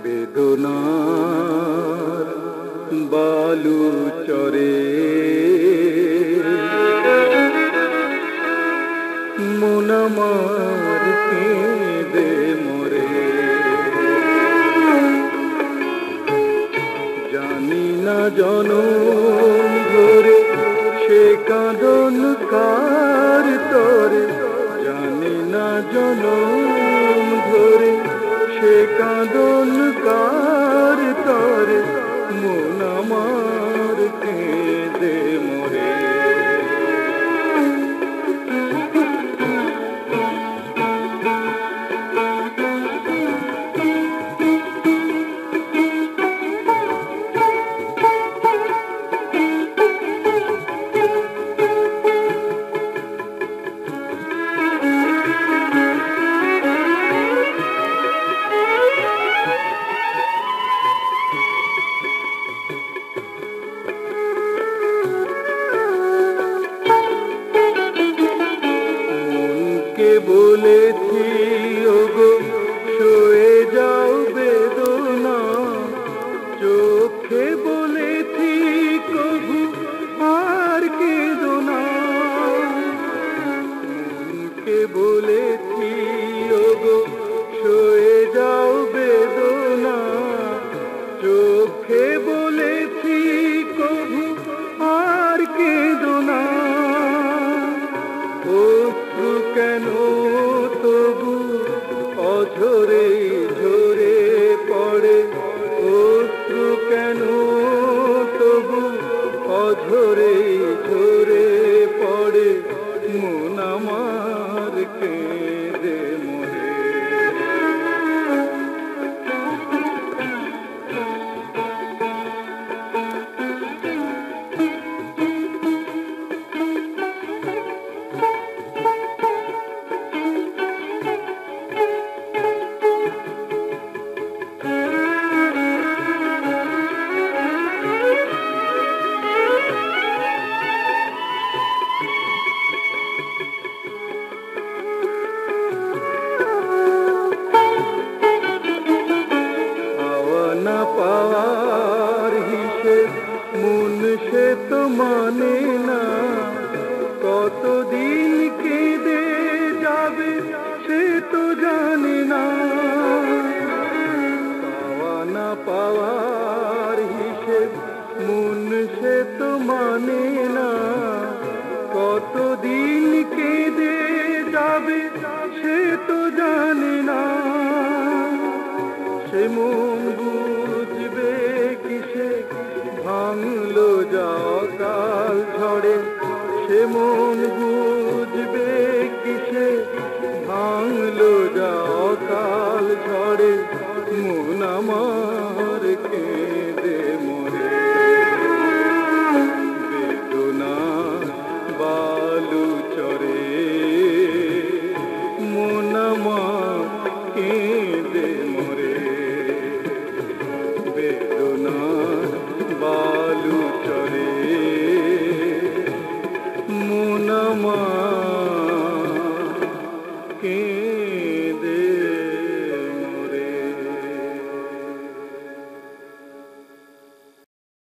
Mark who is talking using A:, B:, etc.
A: বেদনার বালু চরে মন আমার কেঁদে মরে। জানি না জনম ধরে সে কাঁদন কার তরে, জানি না জনম ধরে সে কাঁদন কার তরে, মন আমার কেঁদে মরে। বলেছি ওগো সয়ে যাও বেদনা, চোখে বলেছি কবু আর কেঁদো না। মনকে বলেছি ওগো সয়ে যাও বেদনা, চোখে বলেছি কবু আর কেঁদো না। অশ্রু কেন তবু অঝরে ঝরে পড়ে, অশ্রু কেন তবু অঝরে ঝরে পড়ে, মন আমার কেঁদে মরে। না পাওয়ার হিসেব মন সে তো মানে না, কতদিন কেঁদে যাবে সে তো জানে না। পাওয়া না পাওয়ার হিসেব মন সে তো মানে না, কতদিন কেঁদে যাবে সে তো জানে না। সে মন বুঝবে কিসে ভাঙলো যা কাল ঝড়ে, সে মন বুঝবে কিসে ভাঙলো যা কাল ঝড়ে, মন আমার